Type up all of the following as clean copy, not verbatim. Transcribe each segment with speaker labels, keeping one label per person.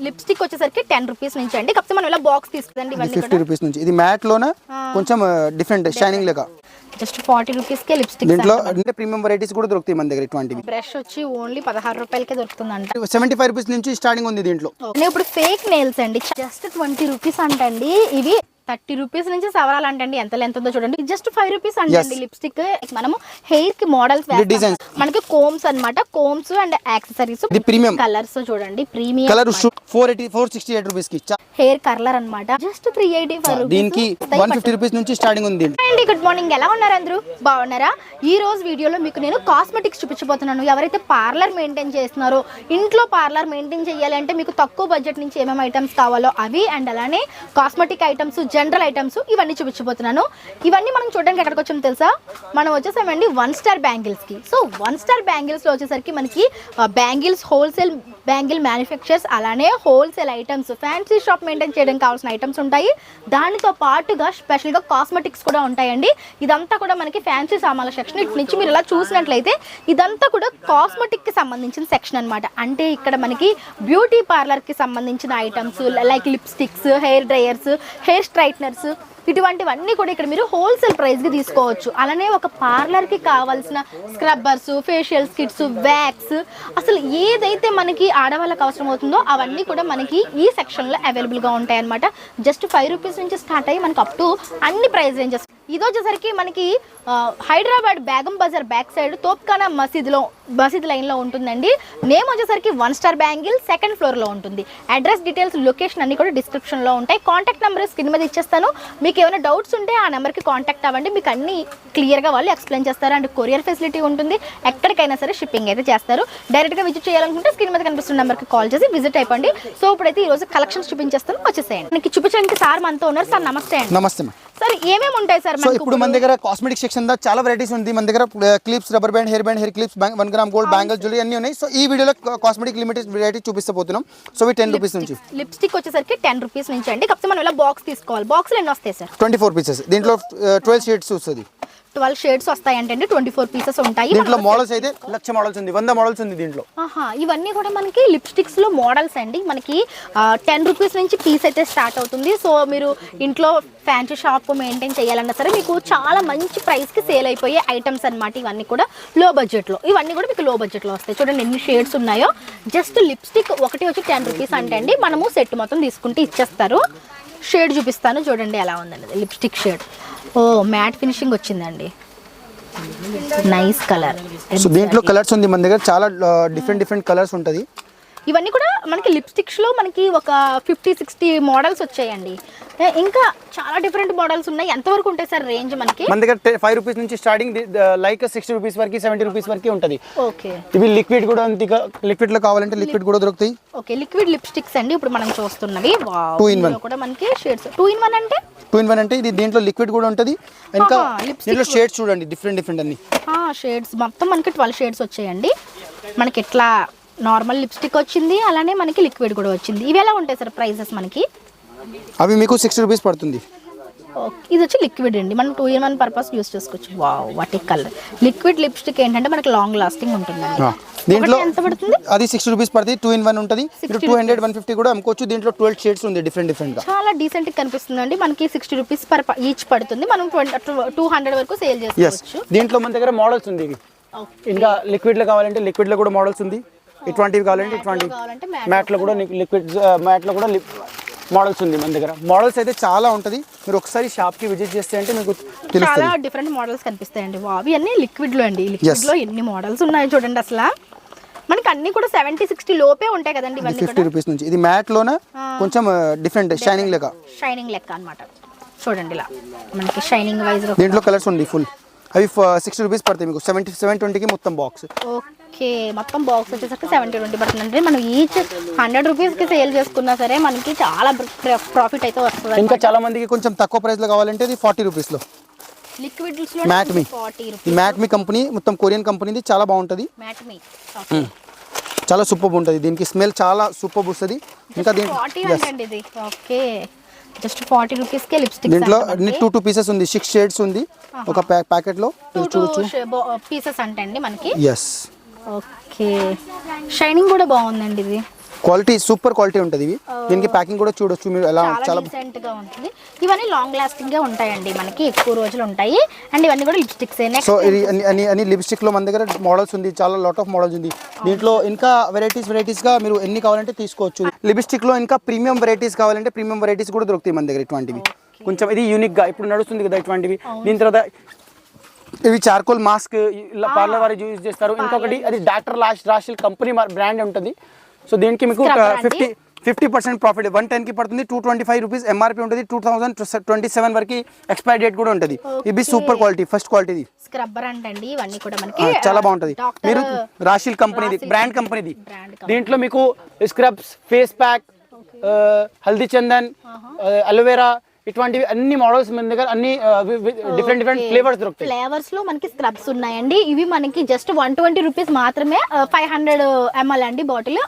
Speaker 1: Lipstick వచ్చేసరికి 10 rupees నుంచి అండి. కాకపోతే మనం ఇలా బాక్స్ తీసుకుందండి ఇవన్నీ
Speaker 2: 50 రూపీస్ నుంచి. ఇది మ్యాట్ లోన కొంచెం డిఫరెంట్ షైనింగ్ లెక్క.
Speaker 1: జస్ట్ 40 రూపీస్ కే లిప్స్టిక్.
Speaker 2: దీంట్లో అంటే ప్రీమియం వెరైటీస్ కూడా దొరుకుతాయి మన దగ్గర. 20
Speaker 1: బ్రష్ వచ్చి ఓన్లీ 16 రూపాయలకే దొరుకుతుందంట.
Speaker 2: 75 రూపీస్ నుంచి స్టార్టింగ్ ఉంది దీంట్లో.
Speaker 1: ఇప్పుడు ఫేక్ నెయిల్స్ అండి, జస్ట్ 20 రూపీస్ అంటండి. ఇవి 30 రూపీస్ నుంచి సవరాలంటండి. ఎంత లెంత్ ఉందో చూడండి. జస్ట్ 5 రూపీస్ అండి లిప్స్టిక్. మనము హెయిర్ కి మోడల్స్ మనకి కోమ్స్ అన్నమాట. Combs and accessories
Speaker 2: premium
Speaker 1: colours చూడండి. ప్రీమియం
Speaker 2: కలర్ 468 రూపీస్ కి
Speaker 1: హెయిర్ కర్లర్ అన్నమాట. Just 385 rupees.
Speaker 2: దీనికి 150 రూపీస్ నుంచి స్టార్టింగ్ ఉంది.
Speaker 1: అండి గుడ్ మార్నింగ్, ఎలా ఉన్నారు అందరూ? బాగున్నారా? ఈ రోజు వీడియోలో మీకు నేను కాస్మెటిక్స్ చూపించబోతున్నాను. ఎవరైతే పార్లర్ మెయింటైన్ చేస్తున్నారో, ఇంట్లో పార్లర్ మెయింటైన్ చేయాలంటే మీకు తక్కువ బడ్జెట్ నుంచి ఏమేమి ఐటమ్స్ కావాలో అవి, అండ్ అలానే కాస్మెటిక్ ఐటమ్స్, జనరల్ ఐటమ్స్ ఇవన్నీ చూపించబోతున్నాను. ఇవన్నీ మనం చూడడానికి ఎక్కడికి వచ్చాము తెలుసా? మనం వచ్చేసామండి 1 స్టార్ బ్యాంగిల్స్ కి. సో 1 స్టార్ బ్యాంగిల్స్ లో వచ్చేసరికి మనకి బ్యాంగిల్స్ హోల్సేల్ బ్యాంగిల్ మ్యానుఫ్యాక్చర్స్, అలానే wholesale items, fancy shop maintain చేయడానికి కావాల్సిన ఐటమ్స్ ఉంటాయి. దానితో పాటుగా స్పెషల్గా కాస్మెటిక్స్ కూడా ఉంటాయండి. ఇదంతా కూడా మనకి ఫ్యాన్సీ సామాన్ల సెక్షన్. ఇటు నుంచి మీరు ఇలా చూసినట్లయితే ఇదంతా కూడా కాస్మెటిక్ కి సంబంధించిన సెక్షన్ అనమాట. అంటే ఇక్కడ మనకి బ్యూటీ పార్లర్ కి సంబంధించిన items like lipsticks, hair dryers, hair straighteners, ఇటువంటివన్నీ కూడా ఇక్కడ మీరు హోల్సేల్ ప్రైస్కి తీసుకోవచ్చు. అలానే ఒక పార్లర్కి కావాల్సిన స్క్రబ్బర్స్, ఫేషియల్ కిట్స్, వ్యాక్స్, అసలు ఏదైతే మనకి ఆడవాళ్ళకి అవసరం అవుతుందో అవన్నీ కూడా మనకి ఈ సెక్షన్లో అవైలబుల్గా ఉంటాయి అన్నమాట. జస్ట్ 5 రూపీస్ నుంచి స్టార్ట్ అయ్యి మనకి అప్ టు అన్ని ప్రైస్ రేంజెస్. ఇది వచ్చేసరికి మనకి హైదరాబాద్ బేగం బజార్ బ్యాక్ సైడ్ తోప్ఖానా మసీద్ లైన్లో ఉంటుందండి. నేమ్ వచ్చేసరికి 1 స్టార్ బ్యాంగిల్, 2nd ఫ్లోర్లో ఉంటుంది. అడ్రస్ డీటెయిల్స్, లొకేషన్ అన్ని కూడా డిస్క్రిప్షన్లో ఉంటాయి. కాంటాక్ట్ నెంబర్ స్క్రీన్ మీద ఇచ్చేస్తాను. మీకు ఏమైనా డౌట్స్ ఉంటే ఆ నెంబర్కి కాంటాక్ట్ అవ్వండి. మీకు అన్ని క్లియర్గా వాళ్ళు ఎక్స్ప్లెయిన్ చేస్తారు. అండ్ కొరియర్ ఫెసిలిటీ ఉంటుంది. ఎక్కడికైనా సరే షిప్పింగ్ అయితే చేస్తారు. డైరెక్ట్గా విజిట్ చేయాలనుకుంటే స్క్రీన్ మీద కనిపిస్తున్న నెంబర్కి కాల్ చేసి విజిట్ అయిపోండి. సో ఇప్పుడైతే ఈరోజు కలెక్షన్స్ చూపించేస్తాను, వచ్చేసేయండి. మీకు చూపించడానికి సార్ మనతో ఉన్నారు. సార్ నమస్తే అండి.
Speaker 2: నమస్తే
Speaker 1: సార్, ఏమేమి ఉంటాయి సార్?
Speaker 2: సో ఇప్పుడు మన దగ్గర కాస్మెటిక్ సెక్షన్ దా చాలా వెరైటీస్ ఉంది. మన దగ్గర clips, rubber band, hair clips, 1 gram gold bangle, jewellery అన్ని ఉన్నాయి. సో ఈ వీడియోలో కాస్మెటిక్ లిమిటెడ్ వెరైటీ చూపిస్తపోతున్నాం. సో ఇవి 10 రూపీస్ నుంచి.
Speaker 1: లిప్స్టిక్ వచ్చేసరికి 10 రూపీస్ నుంచి అండి. కాకపోతే మనం ఇలా బాక్స్ తీసుకోవాలి. బాక్స్లో ఎన్ని వస్తాయి సార్?
Speaker 2: 24 పీసెస్. దీంట్లో 12 షేడ్స్ వస్తుంది.
Speaker 1: 12 షేడ్స్ వస్తాయంటే 24 పీసెస్ ఉంటాయి.
Speaker 2: దీంట్లో మోడల్స్ అయితే 1,00,000 మోడల్స్ ఉంది, 100 మోడల్స్ ఉంది దీంట్లో.
Speaker 1: ఇవన్నీ కూడా మనకి లిప్స్టిక్స్ లో మోడల్స్ అండి. మనకి 10 రూపీస్ నుంచి పీస్ అయితే స్టార్ట్ అవుతుంది. సో మీరు ఇంట్లో ఫ్యాన్సీ షాప్ మెయింటైన్ చేయాలన్నా సరే మీకు చాలా మంచి ప్రైస్ కి సేల్ అయిపోయే ఐటమ్స్ అన్నమాట. ఇవన్నీ కూడా లో బడ్జెట్ లో, ఇవన్నీ కూడా మీకు లో బడ్జెట్ లో వస్తాయి. చూడండి ఎన్ని షేడ్స్ ఉన్నాయో. జస్ట్ లిప్స్టిక్ ఒకటి వచ్చి 10 రూపీస్ అంటే అండి. మనము సెట్ మొత్తం తీసుకుంటే ఇచ్చేస్తారు. షేడ్ చూపిస్తాను చూడండి ఎలా ఉందండి లిప్స్టిక్ షేడ్. మ్యాట్ ఫినిషింగ్ వచ్చిందండి, నైస్ కలర్.
Speaker 2: సో దీంట్లో కలర్స్ ఉంది మన దగ్గర, చాలా డిఫరెంట్ కలర్స్ ఉంటుంది.
Speaker 1: ఇవన్నీ కూడా మనకి లిప్స్టిక్స్ లో మనకి ఒక 50-60 మోడల్స్ వచ్చాయండి. ఇంకా చాలా డిఫరెంట్ మోడల్స్ ఉన్నాయి. ఎంతవరకు ఉంటాయి సార్ రేంజ్? మనకి
Speaker 2: మన దగ్గర 5 రూపీస్ నుంచి స్టార్టింగ్, లైక్ 60 రూపీస్ వరకు, 70 రూపీస్ వరకు ఉంటుంది.
Speaker 1: ఓకే.
Speaker 2: ఇవి లిక్విడ్ కూడా ఉంది. లిక్విడ్ లో కావాలంటే లిక్విడ్ కూడా దొరుకుతాయి.
Speaker 1: ఓకే, లిక్విడ్ లిప్స్టిక్స్ అండి ఇప్పుడు మనం చూస్తున్నవి. 2 in 1 కూడా మనకి షేడ్స్. 2 in 1 అంటే
Speaker 2: 2 in 1 అంటే ఇది దీంట్లో లిక్విడ్ కూడా ఉంటుంది. ఇంకా దీంట్లో షేడ్స్ చూడండి డిఫరెంట్ అన్ని
Speaker 1: షేడ్స్. మొత్తం మనకి 12 షేడ్స్ వచ్చాయండి. మనకి ఇట్లా నార్మల్ లిప్స్టిక్ వచ్చింది, అలానే మనకి లిక్విడ్ కూడా వచ్చింది. ఇవి ఎలా ఉంటాయి సార్ ప్రైసెస్ మనకి?
Speaker 2: అవి మీకు 60 రూపీస్ పడుతుంది.
Speaker 1: ఇది వచ్చి లిక్విడ్ అండి. మనం 2 in 1 పర్పస్ యూస్ చేసుకోవచ్చు. Wow, what a colour. Liquid lipstick ఏంటంటే మనకి లాంగ్ లాస్టింగ్ ఉంటుంది.
Speaker 2: దీంట్లో
Speaker 1: ఎంత పడుతుంది?
Speaker 2: అది 60 రూపీస్ పడుతుంది. 2 in 1 ఉంటుంది. 200, 150 కూడా అమ్ముకోవచ్చు. దీంట్లో 12 షేడ్స్ ఉంది డిఫరెంట్ గా.
Speaker 1: చాలా డీసెంట్ గా కనిపిస్తుందండి. మనకి 60 రూపీస్ పర్ ఈచ్ పడుతుంది. మనం 200 వరకు సేల్ చేసుకోవచ్చు.
Speaker 2: దీంట్లో మన దగ్గర మోడల్స్ ఉంది. ఇంకా లిక్విడ్ లో కావాలంటే లిక్విడ్ లో కూడా మోడల్స్ ఉంది. ఇటువంటివి కావాలంటే ఇటువంటి మ్యాట్ లో కూడా లిక్విడ్ మ్యాట్ లో కూడా మోడల్స్ ఉంది మన దగ్గర. మోడల్స్ అయితే చాలా ఉంటుంది. మీరు ఒకసారి షాప్ కి విజిట్ చేస్తే అంటే మీకు తెలుస్తుంది.
Speaker 1: చాలా డిఫరెంట్ మోడల్స్ కనిపిస్తాయండి. అవి అన్ని లిక్విడ్ లో అండి. లిక్విడ్ లో ఎన్ని మోడల్స్ ఉన్నాయి చూడండి. అసలు మనకి అన్ని కూడా 70-60 లోపే ఉంటాయి కదండి. ఇవన్నీ
Speaker 2: 50 రూపీస్ నుంచి. ఇది మ్యాట్ లోన కొంచెం డిఫరెంట్ షైనింగ్ లెక్క
Speaker 1: అన్నమాట. చూడండి ఇలా మనకి షైనింగ్ వైజ్.
Speaker 2: దీంట్లో కలర్స్ ఉంది ఫుల్. అవి 60 రూపీస్ పడతాయి మీకు. 720కి మొత్తం బాక్స్.
Speaker 1: ఓకే, మొత్తం బాక్స్ వచ్చేసరికి 70-20 పడుతుంది. అంటే మనం ఈచ్ 100 రూపీస్కి సేల్ చేసుకున్నా సరే మనకి చాలా ప్రాఫిట్ అయితే వస్తుంది.
Speaker 2: ఇంకా చాలా మందికి కొంచెం తక్కువ ప్రైస్లో కావాలంటే ఇది 40 రూపీస్లో.
Speaker 1: లిక్విడ్స్లో
Speaker 2: మ్యాట్మీ కంపెనీ, మొత్తం కొరియన్ కంపెనీది, చాలా బాగుంటుంది. చాలా సూపర్ ఉంటుంది. దీనికి స్మెల్ చాలా సూపర్ వస్తుంది. ఇంకా
Speaker 1: ఓకే, జస్ట్ 40 రూపీస్కే లిప్స్టిక్.
Speaker 2: దీంట్లో 2 పీసెస్ ఉంది. 6 షేడ్స్ ఉంది ఒక ప్యాకెట్ లో.
Speaker 1: 2 పీసెస్ అంటే అండి మనకి. ఓకే, షైనింగ్ కూడా బాగుందండి. ఇది
Speaker 2: క్వాలిటీ సూపర్ క్వాలిటీ ఉంటుంది ఇవి. దీనికి ప్యాకింగ్ కూడా చూడొచ్చు మీరు ఎలా
Speaker 1: చాలా డీసెంట్ గా ఉంటుంది. ఇవన్నీ లాంగ్ లాస్టింగ్ గా ఉంటాయండి, మనకి ఎక్కువ రోజులు ఉంటాయి. అండ్ ఇవన్నీ కూడా లిప్స్టిక్స్.
Speaker 2: సో ఇది అన్ని లిప్స్టిక్ లో మన దగ్గర మోడల్స్ ఉంది, చాలా లాట్ ఆఫ్ మోడల్స్ ఉంది. దీంట్లో ఇంకా వెరైటీస్ గా మీరు ఎన్ని కావాలంటే తీసుకోవచ్చు. లిప్స్టిక్ లో ఇంకా ప్రీమియం వెరైటీస్ కావాలంటే ప్రీమియం వెరైటీస్ కూడా దొరుకుతాయి మన దగ్గర. ఇటువంటివి కొంచెం ఇది యూనిక్ గా ఇప్పుడు నడుస్తుంది కదా ఇటువంటివి. దీని తర్వాత ఇవి చార్కోల్ మాస్క్ ఇలా పార్లర్ వారు యూజ్ చేస్తారు. ఇంకొకటి అది డాక్టర్ రాషిల్ కంపెనీ బ్రాండ్ ఉంటుంది. సో దీనికి మీకు 50% ప్రాఫిట్ 110 కి పడుతుంది. 225 రూపీస్ ఎంఆర్పి ఉంటుంది. 2027 వరకు ఎక్స్పైరీ డేట్ కూడా ఉంటుంది. ఇది super quality, first quality
Speaker 1: scrubber అండి. ఇవన్నీ కూడా మనకి
Speaker 2: చాలా బాగుంటుంది. మీరు రాషిల్ కంపెనీది బ్రాండ్ కంపెనీది. దీంట్లో మీకు scrubs, face pack, haldi Chandan, aloe vera ఇటువంటివి అన్ని మోడల్స్ మన దగ్గర అన్ని డిఫరెంట్ ఫ్లేవర్స్ దొరుకుతాయి.
Speaker 1: ఫ్లేవర్స్ లో మనకి స్క్రబ్స్ ఉన్నాయండి. ఇవి మనకి జస్ట్ 120 రూపీస్ మాత్రమే. 500 ml అండి బాటిల్.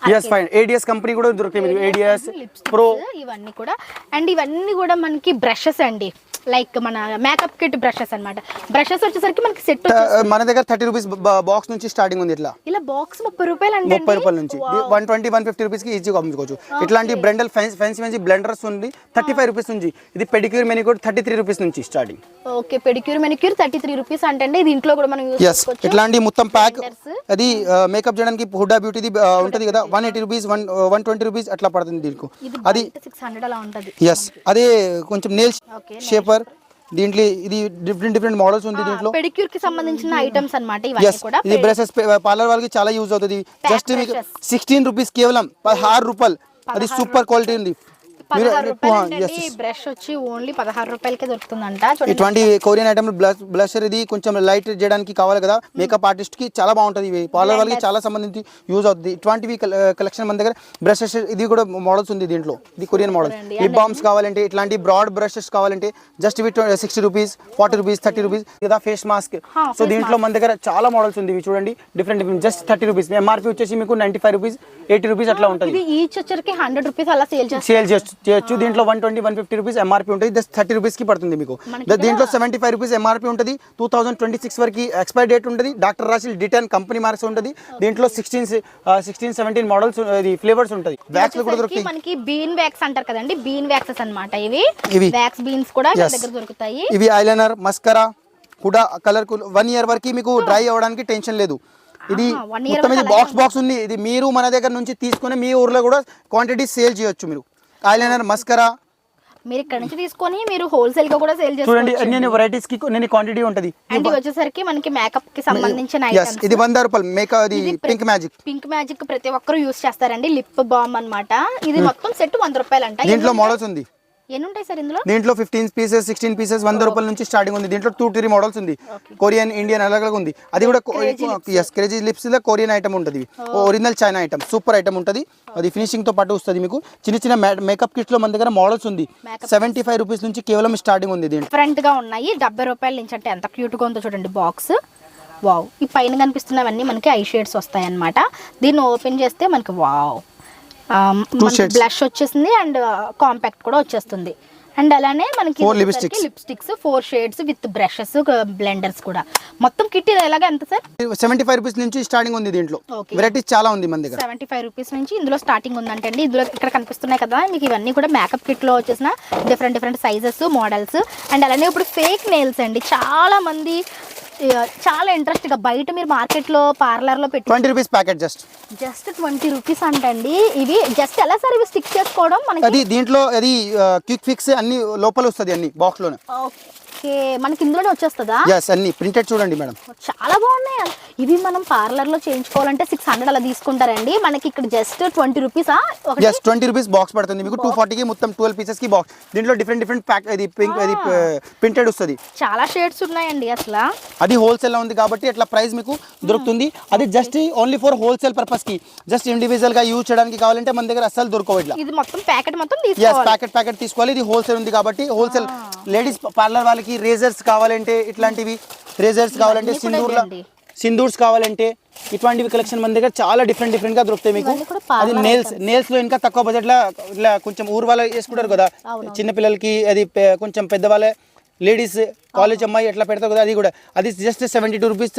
Speaker 2: ఏడిఎస్ కంపెనీ కూడా దొరుకుతాయి మీకు. ఏడిఎస్ ప్రో
Speaker 1: ఇవన్నీ కూడా. అండ్ ఇవన్నీ కూడా మనకి బ్రషెస్ అండి, లైక్ మన మేకప్ కిట్ బ్రషెస్ అన్నమాట. బ్రషెస్ వచ్చేసరికి మనకి సెట్
Speaker 2: మన దగ్గర 30 రూపీస్ బాక్స్ నుంచి స్టార్టింగ్ ఉంది. ఇలా
Speaker 1: బాక్స్ 30 రూపాయలు అంటే
Speaker 2: 30 రూపాయల నుంచి 120-150 రూపీస్ కి ఈజీగా అమ్ముకోవచ్చు. ఇట్లాంటి బ్రెండల్ ఫ్యాన్సీ బ్లెండర్స్ ఉంది 35 రూపీస్ నుంచి. ఇది పెడిక్యూర్ మెనిక్యూర్ 33 రూపీస్ నుంచి starting.
Speaker 1: Okay, pedicure manicure 33 rupees అంటే దీంట్లో కూడా మనం యూస్ చేసుకోవచ్చు.
Speaker 2: ఇట్లాంటి మొత్తం ప్యాక్ అది మేకప్ చేయడానికి హుడా బ్యూటీది ఉంటది కదా 180 రూపీస్ 120 రూపీస్ అట్లా పడుతుంది దీనికి. అది
Speaker 1: 600 అలా ఉంటది.
Speaker 2: అదే కొంచెం నెయిల్ షేపర్. దీంట్లో ఇది డిఫరెంట్ మోడల్స్ ఉంది. దీంట్లో
Speaker 1: పెడిక్యూర్ కి సంబంధించిన ఐటమ్స్ అన్నమాట ఇవన్నీ కూడా.
Speaker 2: ఇది బ్రషెస్ పార్లర్ వాళ్ళకి చాలా యూజ్ అవుతుంది. జస్ట్ మీకు 16 రూపీస్, కేవలం 16 రూపాయలు. అది సూపర్ క్వాలిటీ ఉంది.
Speaker 1: బ్రష్ వచ్చి ఓన్లీ 16 రూపాయలకే దొరుకుతుందంట.
Speaker 2: ఇటువంటి కొరియన్ ఐటమ్ బ్లషర్ ఇది కొంచెం లైట్ చేయడానికి కావాలి కదా మేకప్ ఆర్టిస్ట్ కి చాలా బాగుంటుంది. ఇవి పార్లర్ వాళ్ళకి చాలా సంబంధించి యూజ్ అవుతుంది. ఇటువంటివి కలెక్షన్ మన దగ్గర. బ్రషెస్ ఇది కూడా మోడల్స్ ఉంది దీంట్లో. ఇది కొరియన్ మోడల్. లిప్ బామ్స్ కావాలంటే ఇట్లాంటి బ్రాడ్ బ్రషెస్ కావాలంటే జస్ట్ ఇవి 60 రూపీస్, 40 రూపీస్, 30 రూపీస్ కదా. Face mask. సో దీంట్లో మన దగ్గర చాలా మోడల్స్ ఉంది. ఇవి చూడండి డిఫరెంట్ జస్ట్ 30 రూపీస్. ఎంఆర్పి వచ్చేసి మీకు 95 రూపీస్, 80 రూపీస్ అట్లా ఉంటుంది.
Speaker 1: ఈచ్ వచ్చరికి 100 రూపీస్ అలా సేల్
Speaker 2: చేయొచ్చు. దీంట్లో 120-150 రూపీస్ ఎంఆర్పి ఉంటుంది. జస్ట్ 30 రూపీస్ కి పడుతుంది మీకు. దీంట్లో 75 రూపీస్ ఎంఆర్పి ఉంటుంది. 2026 వరకు ఎక్స్పైరీ డేట్ ఉంటుంది. డాక్టర్ రాషిల్ D10 కంపెనీ మార్క్స్ ఉంటుంది. దీంట్లో 16-17 మోడల్స్ ఫ్లేవర్స్ ఉంటుంది. వ్యాక్స్ కూడా దొరుకుతాయి
Speaker 1: మనకి. బీన్ వ్యాక్స్ అంటారు కదండి, బీన్ వ్యాక్సెస్ అన్నమాట ఇవి. వ్యాక్స్ బీన్స్ కూడా మన దగ్గర దొరుకుతాయి.
Speaker 2: ఇవి ఐలైనర్, మస్కరా కూడా కలర్ 1 ఇయర్ వరకు మీకు డ్రై అవ్వడానికి టెన్షన్ లేదు. ఇది మొత్తం ఇది బాక్స్ ఉంది. ఇది మీరు మన దగ్గర నుంచి తీసుకుని మీ ఊర్లో కూడా క్వాంటిటీ సేల్ చేయొచ్చు. మీరు ఐలైనర్, మస్కరా
Speaker 1: మీరు ఇక్కడ నుంచి తీసుకొని మీరు హోల్సేల్ గా కూడా సేల్ చేసుకోవచ్చు.
Speaker 2: చూడండి అన్ని వెరైటీస్ కి కొన్ని క్వాంటిటీ ఉంటది.
Speaker 1: అండ్ వచ్చేసరికి మనకి మేకప్ కి సంబంధించిన ఐటమ్స్.
Speaker 2: ఇది 100 రూపాయలు. మేకప్ అది పింక్ మ్యాజిక్
Speaker 1: ప్రతి ఒక్కరు యూస్ చేస్తారండి. లిప్ బామ్ అన్నమాట. ఇది మొత్తం సెట్ 100 రూపాయలు అంట.
Speaker 2: దీంట్లో మోడల్స్ ఉంది.
Speaker 1: ఎన్ని ఉంటాయి సార్ ఇందులో?
Speaker 2: దీంట్లో 15 పీసెస్, 16 పీసెస్ 100 రూపాయల నుంచి స్టార్టింగ్ ఉంది. దీంట్లో 2-3 మోడల్స్ ఉంది. కొరియన్, ఇండియన్ అలాగే ఉంది. అది కూడా క్రేజీ లిప్స్ లో కొరియన్ ఐటమ్ ఉంటుంది. Original China item, super item ఉంటుంది. అది ఫినిషింగ్ తో పాటు వస్తుంది మీకు. చిన్న మేకప్ కిట్స్ లో మన దగ్గర మోడల్స్ ఉంది. 75 రూపీస్ నుంచి కేవలం స్టార్టింగ్ ఉంది. దీంట్లో
Speaker 1: డిఫరెంట్ గా ఉన్నాయి. 70 రూపాయల నుంచి అంటే ఎంత క్యూట్ గా ఉందో చూడండి బాక్స్. వావ్. ఈ పైన కనిపిస్తున్నవన్నీ మనకి ఐ షేడ్స్ వస్తాయి అన్నమాట. దీన్ని ఓపెన్ చేస్తే మనకి వావ్ బ్లష్ వచ్చేసింది అండ్ కాంపాక్ట్ కూడా వచ్చేస్తుంది. అండ్ అలానే మనకి lipsticks 4 shades with brushes, blenders కూడా. మొత్తం కిట్ ఎలాగా ఎంత సార్?
Speaker 2: 75 రూపీస్ నుంచి స్టార్టింగ్ ఉంది. దీంట్లో వెరైటీస్ చాలా ఉంది మన దగ్గర.
Speaker 1: 75 రూపీస్ నుంచి ఇందులో స్టార్టింగ్ ఉందంటే అండి. ఇందులో ఇక్కడ కనిపిస్తున్నాయి కదా మీకు, ఇవన్నీ కూడా మేకప్ కిట్ లో వచ్చేసిన డిఫరెంట్ సైజెస్, మోడల్స్. అండ్ అలానే ఇప్పుడు ఫేక్ నెయిల్స్ అండి. చాలా మంది చాలా ఇంట్రెస్ట్ గా బయట మీరు మార్కెట్ లో పార్లర్ లో పెట్టి
Speaker 2: 20 రూపీస్ ప్యాకెట్ జస్ట్
Speaker 1: 20 రూపీస్ అంటండి. ఇవి జస్ట్ ఎలా సార్ ఇవి స్టిక్ చేసుకోవడం మనకి?
Speaker 2: అది దీంట్లో అది క్విక్ ఫిక్స్ అన్ని లోపల వస్తుంది, అన్ని బాక్స్ లోనే.
Speaker 1: ఓకే, మనకి ఇందులోనే వచ్చేస్తుందా?
Speaker 2: yes అన్ని ప్రింటెడ్ చూడండి మేడం.
Speaker 1: చాలా బాగున్నాయి. ఇవి మనం పార్లర్ లో చేయించుకోవాలంటే 600 అలా తీసుకుంటారండి. మనకి ఇక్కడ జస్ట్ 20 రూపీసా?
Speaker 2: yes 20 రూపీస్ బాక్స్ పడుతుంది మీకు. 240 కి మొత్తం 12 పీసెస్ కి బాక్స్. దీంట్లో డిఫరెంట్ ప్యాక్ అది పింక్ అది ప్రింటెడ్ వస్తుంది.
Speaker 1: చాలా షేడ్స్ ఉన్నాయండి. అసలు
Speaker 2: అది హోల్సేల్ లో ఉంది కాబట్టి అట్లా ప్రైస్ మీకు దొరుకుతుంది. అది just only for wholesale purpose కి. జస్ట్ ఇండివిజువల్ గా యూజ్ చేయడానికి కావాలంటే మన దగ్గర అసలు దొరకవు ఇట్లా.
Speaker 1: ఇది మొత్తం ప్యాకెట్ మొత్తం తీసుకోవాలి.
Speaker 2: ప్యాకెట్ తీసుకోవాలి. ఇది హోల్సేల్ ఉంది కాబట్టి హోల్సేల్. లేడీస్ పార్లర్ వాళ్ళకి రేజర్స్ కావాలంటే ఇట్లాంటివి, రేజర్స్ కావాలంటే సింధూర్స్ కావాలంటే ఇటువంటివి కలెక్షన్ మన దగ్గర చాలా డిఫరెంట్ గా దొరుకుతాయి మీకు. అది నెయిల్స్ లో ఇంకా తక్కువ బడ్జెట్ లో ఇట్లా కొంచెం ఊరు వాళ్ళు వేసుకుంటారు కదా చిన్న పిల్లలకి. అది కొంచెం పెద్దవాళ్ళే లేడీస్ కాలేజ్ అమ్మాయి ఎట్లా పెడతారు కదా. అది కూడా అది జస్ట్ 72 రూపీస్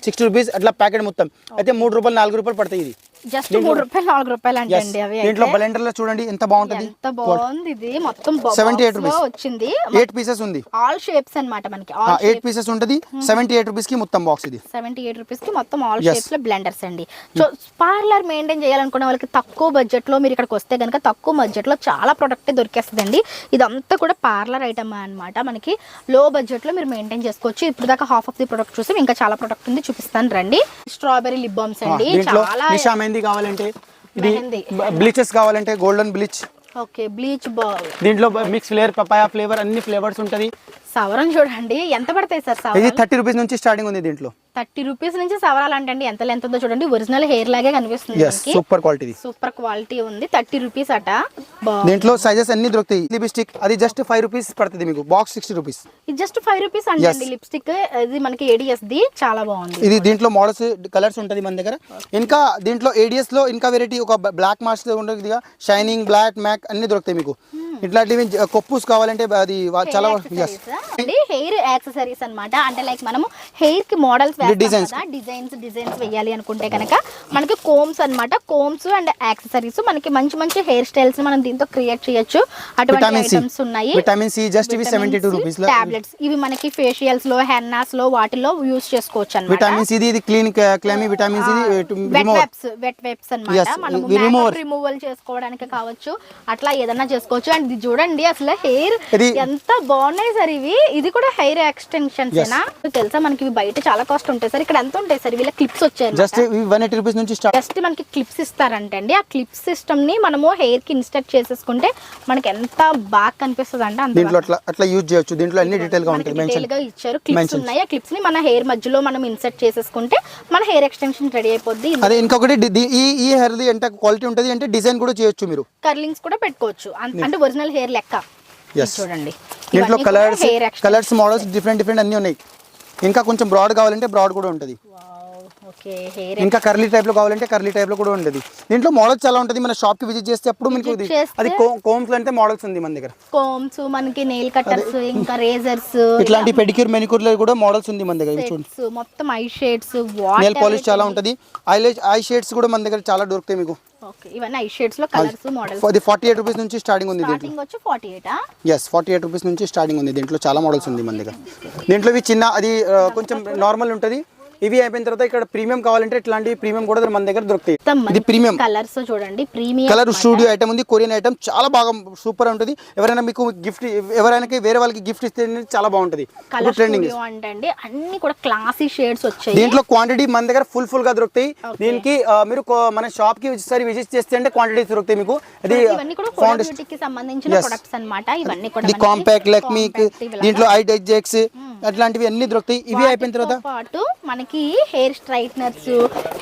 Speaker 2: 60 రూపీస్ అట్లా ప్యాకెట్ మొత్తం. అయితే 3 రూపాయలు 4 రూపాయలు పడతాయి.
Speaker 1: జస్ట్ 3 రూపాయలు 4 రూపాయలు అంటండి అవి.
Speaker 2: దీంట్లో బ్లెండర్ లో చూడండి ఎంత బాగుంటది.
Speaker 1: ఎంత బాగుంది ఇది. మొత్తం
Speaker 2: 78
Speaker 1: బాక్స్ లో వచ్చింది.
Speaker 2: 8 పీసెస్ ఉంది.
Speaker 1: ఆల్ షేప్స్ అన్నమాట మనకి.
Speaker 2: 8 పీసెస్ ఉంటది. 78 రూపీస్ కి మొత్తం బాక్స్ ఇది.
Speaker 1: 78 రూపీస్ కి మొత్తం ఆల్ షేప్స్ లో బ్లెండర్స్ అండి. సో పార్లర్ మెయింటైన్ చేయాలనుకునే వాళ్ళకి తక్కువ బడ్జెట్ లో మీరు ఇక్కడికి వస్తే కనుక తక్కువ బడ్జెట్ లో చాలా ప్రొడక్ట్ దొరికేస్తుందండి. ఇదంతా కూడా పార్లర్ ఐటమ్ అన్నమాట. మనకి లో బడ్జెట్ లో మీరు మెయింటైన్ చేసుకోవచ్చు. ఇప్పుడు దాకా హాఫ్ ఆఫ్ ది ప్రొడక్ట్ చూసి ఇంకా చాలా ప్రొడక్ట్ ఉంది, చూపిస్తాను రండి. స్ట్రాబెరీ లిప్ బామ్స్ అండి. చాలా
Speaker 2: నిషా మెహందీ కావాలంటే, ఇది బ్లీచెస్ కావాలంటే golden bleach.
Speaker 1: Okay, bleach ball.
Speaker 2: దీంట్లో మిక్స్ ఫ్లేవర్, పపాయా ఫ్లేవర్, అన్ని ఫ్లేవర్స్ ఉంటది.
Speaker 1: సవరం చూడండి ఎంత పడతాయి సార్ సవరం?
Speaker 2: ఇది 30 రూపీస్ నుంచి స్టార్టింగ్ ఉంది. దీంట్లో
Speaker 1: 30 రూపీస్ నుంచి సవరాలు అంటే ఎంత లెంత్ ఉందో చూడండి. ఒరిజినల్ హెయిర్ లాగే కనిపిస్తుంది.
Speaker 2: సూపర్ క్వాలిటీ,
Speaker 1: సూపర్ క్వాలిటీ ఉంది. 30 రూపీస్ అట.
Speaker 2: దీంట్లో సైజెస్ అన్ని దొరుకుతాయి. లిప్స్టిక్ అది జస్ట్ 5 రూపీస్ పడుతుంది మీకు. Box 60 rupees.
Speaker 1: ఇది జస్ట్ 5 రూపీస్ అండి లిప్స్టిక్. ఇది మనకి ఏడిఎస్ ది, చాలా బాగుంది.
Speaker 2: ఇది దీంట్లో మోడల్స్ కలర్స్ ఉంటది మన దగ్గర. ఇంకా దీంట్లో ఏడిఎస్ లో ఇంకా వెరైటీ ఒక బ్లాక్ మాస్క్ ఉంటుంది, షైనింగ్, బ్లాక్, మ్యాక్ అన్ని దొరుకుతాయి మీకు. ఇట్లాంటివి కొప్పుస్ కావాలంటే అది చాలా
Speaker 1: హెయిర్ యాక్సెసరీస్ అన్నమాట. అంటే లైక్ మనము హెయిర్ కి మోడల్స్ డిజైన్స్ వేయాలి అనుకుంటే కనుక మనకి కోమ్స్ అన్నమాట. కోమ్స్ అండ్ యాక్సెసరీస్ మనకి మంచి మంచి హెయిర్ స్టైల్స్ మనం దీంతో క్రియేట్ చేయొచ్చు. అటువంటి ఐటమ్స్ ఉన్నాయి.
Speaker 2: విటమిన్ సి జస్ట్ ఇవి 72 రూపీస్ లో.
Speaker 1: టాబ్లెట్స్ ఇవి మనకి ఫేషియల్స్ లో, హెన్నాస్ లో, వాటిలో యూస్ చేసుకోవచ్చు అన్నమాట.
Speaker 2: విటమిన్ సి ఇది క్లీన్ క్లెమీ విటమిన్ సి
Speaker 1: వెట్ వెబ్స్ అన్నమాట. మనం రిమూవల్ చేసుకోవడానికి కావచ్చు, అట్లా ఏదైనా చేసుకోవచ్చు. అండ్ ఇది చూడండి అసలు హెయిర్ ఎంత బాగున్నాయి సార్ ఇవి. ఇది కూడా హెయిర్ ఎక్స్టెన్షన్స్ ఏనా తెలుసా? మనకి ఇవి బయట చాలా కాస్ట్ ఉంటాయి సార్. ఇక్కడ ఎంత ఉంటాయి సార్? వీళ్ళ క్లిప్స్ వచ్చాయి.
Speaker 2: జస్ట్ 180 రూపీస్ నుంచి స్టార్ట్.
Speaker 1: జస్ట్ మనకి క్లిప్స్ ఇస్తారంటండి. ఆ క్లిప్ సిస్టమ్ ని మనము హెయిర్ కి ఇన్స్టర్ట్ చేసేసుకుంటే మనకి ఎంత బాగా కనిపిస్తుంది అంటే అంత.
Speaker 2: దీంట్లో అట్లా యూజ్ చేయొచ్చు. దీంట్లో అన్ని డీటెయిల్ గా ఉంటాయి.
Speaker 1: డీటెయిల్ గా ఇచ్చారు. క్లిప్స్ ఉన్నాయి. ఆ క్లిప్స్ ని మన హెయిర్ మధ్యలో మనం ఇన్సర్ట్ చేసేసుకుంటే మన హెయిర్ ఎక్స్టెన్షన్ రెడీ అయిపోద్ది.
Speaker 2: అదే ఇంకొకటి ఈ హెయిర్ ది ఎంత క్వాలిటీ ఉంటది అంటే డిజైన్ కూడా చేయొచ్చు మీరు.
Speaker 1: కర్లింగ్స్ కూడా పెట్టుకోవచ్చు. అంటే ఒరిజినల్ హెయిర్ లెక్క. చూడండి
Speaker 2: దీంట్లో కలర్స్ మోడల్స్ డిఫరెంట్ అన్ని ఉన్నాయి. ఇంకా కొంచెం బ్రాడ్ కావాలంటే బ్రాడ్ కూడా ఉంటుంది. ఇంకా కర్లీ టైప్ లో కావాలంటే కర్లీ టైప్ లో కూడా ఉంటుంది. దీంట్లో మోడల్స్ చాలా ఉంటుంది. మన షాప్ కి విజిట్ చేస్తే అప్పుడు మీకు అది కోమ్స్ అంటే మోడల్స్ ఉంది మన దగ్గర.
Speaker 1: కోమ్స్, మనకి నెయిల్ కట్టర్స్, ఇంకా రేజర్స్,
Speaker 2: ఇట్లాంటి పెడిక్యూర్ మెనిక్యూర్ లో కూడా మోడల్స్ ఉంది మన దగ్గర.
Speaker 1: మొత్తం ఐ షేడ్స్,
Speaker 2: నెయిల్ పాలిష్ చాలా ఉంటుంది. ఐ షేడ్స్ కూడా మన దగ్గర చాలా దొరుకుతాయి మీకు.
Speaker 1: ఓకే, ఇవన్నీ ఐ షేడ్స్ లో కలర్స్ మోడల్స్.
Speaker 2: అది 48 రూపీస్ నుంచి స్టార్టింగ్ ఉంది. దీంట్లో
Speaker 1: వచ్చి 48
Speaker 2: 48 రూపీస్ నుంచి స్టార్టింగ్ ఉంది. దీంట్లో చాలా మోడల్స్ ఉంది మన దగ్గర. దీంట్లో ఇవి చిన్న, అది కొంచెం నార్మల్ ఉంటుంది. ఇవి అయిపోయిన తర్వాత ఇక్కడ ప్రీమియం కావాలంటే ఇట్లాంటి ప్రీమియం కూడా మన దగ్గర దొరుకుతాయి. ఇది ప్రీమియం
Speaker 1: కలర్స్ చూడండి. ప్రీమియం
Speaker 2: కలర్ స్టూడియో ఐటమ్ ఉంది. కొరియన్ ఐటమ్ చాలా బాగా సూపర్ ఉంటుంది. ఎవరైనా మీకు గిఫ్ట్, ఎవరైనా వేరే వాళ్ళకి గిఫ్ట్ ఇస్తే చాలా బాగుంటుంది. ట్రెండింగ్
Speaker 1: అంటే అన్ని కూడా క్లాసీ షేడ్స్ వచ్చాయి.
Speaker 2: దీంట్లో క్వాంటిటీ మన దగ్గర ఫుల్ గా దొరుకుతాయి. దీనికి మీరు మన షాప్ కి ఒకసారి విజిట్ చేస్తే అంటే క్వాంటిటీస్ దొరుకుతాయి మీకు. అది
Speaker 1: బ్యూటీకి సంబంధించిన ప్రొడక్ట్స్ అన్నమాట. ఇవన్నీ కూడా
Speaker 2: ఇది కాంపాక్ట్ లెక్మీ, దీంట్లో ఐడెక్స్ అట్లాంటివి అన్ని దొరుకుతాయి. ఇవి అయిపోయిన తర్వాత
Speaker 1: పాటు మనకి hair straighteners,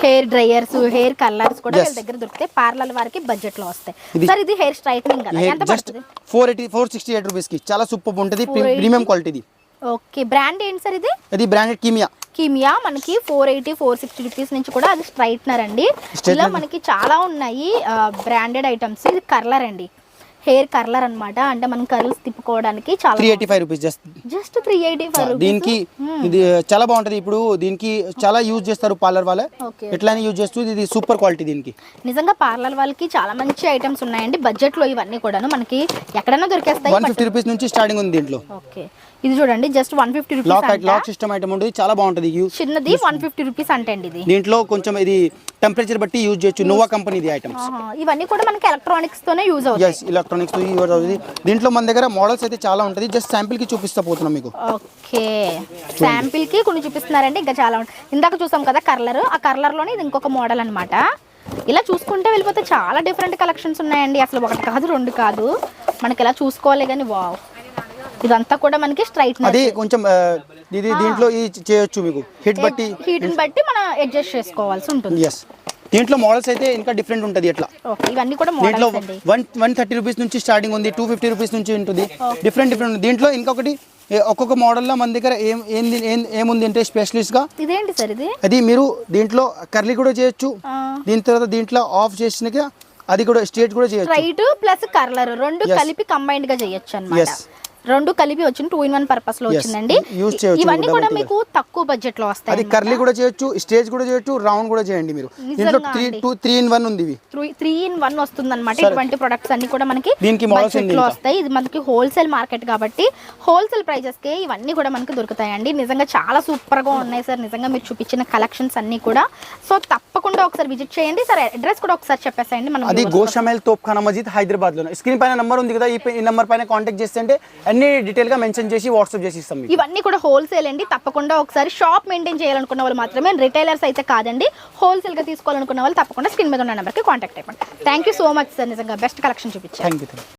Speaker 1: hair dryers, hair colours కూడా వీళ్ళ దగ్గర దొరుకుతాయి. పార్లర్ వారికి బడ్జెట్ లో వస్తాయి. సార్ ఇది హెయిర్ స్ట్రైట్నింగ్ కదా, ఎంత పడుతుంది?
Speaker 2: 468 రూపీస్ కి చాలా సూపర్ ఉంటుంది. Premium quality.
Speaker 1: ఓకే, బ్రాండ్ ఏంటి సార్ ఇది?
Speaker 2: ఇది బ్రాండెడ్ కీమియా. మనకి 480, 460 రూపీస్ నుంచి కూడా అది స్ట్రైట్నర్ అండి. ఇలా మనకి చాలా ఉన్నాయి బ్రాండెడ్ ఐటమ్స్. ఇది కర్లర్ అండి, హెయిర్ కర్లర్ అన్నమాట. అంటే మనం కర్ల్స్ తిప్పుకోవడానికి చాలా 385 రూపీస్.
Speaker 1: Just 385 rupees.
Speaker 2: దీనికి ఇది చాలా బాగుంటది. ఇప్పుడు దీనికి చాలా యూజ్ చేస్తారు పార్లర్ వాళ్ళే. ఎట్లానే యూజ్ చేస్తూ ఇది సూపర్ క్వాలిటీ. దీనికి
Speaker 1: నిజంగా పార్లర్ వాళ్ళకి చాలా మంచి ఐటమ్స్ ఉన్నాయండి. బడ్జెట్ లో ఇవన్నీ కూడాను మనకి ఎక్కడైనా దొరికేస్తాయి.
Speaker 2: 150 రూపీస్ నుంచి స్టార్టింగ్ ఉంది దీంట్లో.
Speaker 1: ఓకే, ఇది చూడండి just 150 rupees.
Speaker 2: Lock system item ఉంటుంది, చాలా బాగుంటది.
Speaker 1: చిన్నది 150 రూపీస్ అంటండి. ఇది
Speaker 2: దీంట్లో కొంచెం ఇది టెంపరేచర్ బట్టి యూజ్ చేయొచ్చు. నోవా కంపెనీది ఐటమ్స్.
Speaker 1: ఇవన్నీ కూడా మనకి ఎలక్ట్రానిక్స్ తోనే యూజ్ అవుతాయి.
Speaker 2: ఎలక్ట్రానిక్స్ యూజ్ అవుతుంది. దీంట్లో మన దగ్గర మోడల్స్ అయితే చాలా ఉంటుంది. జస్ట్ శాంపిల్ కి చూపిస్తా పోతున్నాం మీకు.
Speaker 1: ఓకే, శాంపిల్ కి కొన్ని చూపిస్తున్నారంటే ఇంకా చాలా ఉంటుంది. ఇందాక చూసాం కదా కర్లర్, ఆ కర్లర్ లోనే ఇది ఇంకొక మోడల్ అన్నమాట. ఇలా చూసుకుంటే వెళ్ళిపోతే చాలా డిఫరెంట్ కలెక్షన్స్ ఉన్నాయండి. అసలు ఒకటి కాదు, రెండు కాదు, మనకి ఇలా చూసుకోవాలి కానీ. వావ్, ఇదంతా కూడా మనకి స్ట్రైట్నర్.
Speaker 2: అది కొంచెం ఇది దీంట్లో చేయొచ్చు మీకు. హీట్ ని
Speaker 1: బట్టి మనం అడ్జస్ట్ చేసుకోవాల్సి ఉంటుంది.
Speaker 2: దీంట్లో మోడల్స్ అయితే ఇంకా డిఫరెంట్ ఉంటుంది. ఎట్లా
Speaker 1: ఇవన్నీ కూడా
Speaker 2: దీంట్లో 130 రూపీస్ నుంచి స్టార్టింగ్ ఉంది. 250 రూపీస్ నుంచి ఉంటుంది. డిఫరెంట్ దీంట్లో ఇంకొకటి ఒక్కొక్క మోడల్ లో మన దగ్గర ఏముంది అంటే స్పెషలిస్ట్ గా.
Speaker 1: ఇదేంటి సార్ ఇది?
Speaker 2: అది మీరు దీంట్లో కర్లీ కూడా చేయొచ్చు. దీని తర్వాత దీంట్లో ఆఫ్ చేసినాక అది కూడా స్ట్రైట్ కూడా చేయొచ్చు.
Speaker 1: స్ట్రైట్ ప్లస్ కర్లర్ రెండు కలిపి కంబైన్డ్ గా చేయొచ్చు అన్నమాట. రెండు కలిపి వచ్చింది 2-in-1 పర్పస్ లో వచ్చిందండి.
Speaker 2: యూజ్ చేయొచ్చు.
Speaker 1: ఇవన్నీ కూడా మీకు తక్కువ బడ్జెట్ లో వస్తాయి.
Speaker 2: అది కర్లీ కూడా చేయొచ్చు, స్టేజ్ కూడా చేయొచ్చు, రౌండ్ కూడా చేయండి మీరు. దీంట్లో 3-in-1 ఉంది. ఇవి
Speaker 1: 3-in-1 వస్తుంది అనమాట. ఇటువంటి ప్రొడక్ట్స్ అన్ని కూడా మనకి
Speaker 2: దీనికి
Speaker 1: బడ్జెట్ లో వస్తాయి. ఇది మనకి హోల్సేల్ మార్కెట్ కాబట్టి హోల్సేల్ ప్రైజెస్ కి ఇవన్నీ కూడా మనకి దొరుకుతాయండి. నిజంగా చాలా సూపర్ గా ఉన్నాయి సార్. నిజంగా మీరు చూపించిన కలెక్షన్స్ అన్ని కూడా. సో తప్పకుండా ఒకసారి విజిట్ చేయండి సార్. అడ్రస్ కూడా ఒకసారి చెప్పేసేయండి. మనం
Speaker 2: అది గోషామెల్ తోప్ఖానా మస్జిద్ హైదరాబాద్ లో. స్క్రీన్ పైన నంబర్ ఉంది కదా, ఈ నంబర్ పైన కాంటాక్ట్ చేస్తే అన్ని డీటెయిల్ గా మెన్షన్ చేసి వాట్సాప్ చేసి ఇస్తాం.
Speaker 1: ఇవన్నీ కూడా హోల్సేల్ అండి. తప్పకుండా ఒకసారి షాప్ మెయింటైన్ చేయాలనుకున్న వాళ్ళు మాత్రమే, రిటైలర్స్ అయితే కాదండి. హోల్సేల్ గా తీసుకోవాలనుకున్న వాళ్ళు తప్పకుండా స్క్రీన్ మీద ఉన్న నెంబర్కి కాంటాక్ట్ అయిపోండి. Thank you so much sir. నిజంగా బెస్ట్ కలెక్షన్ చూపించారు.
Speaker 2: Thank you.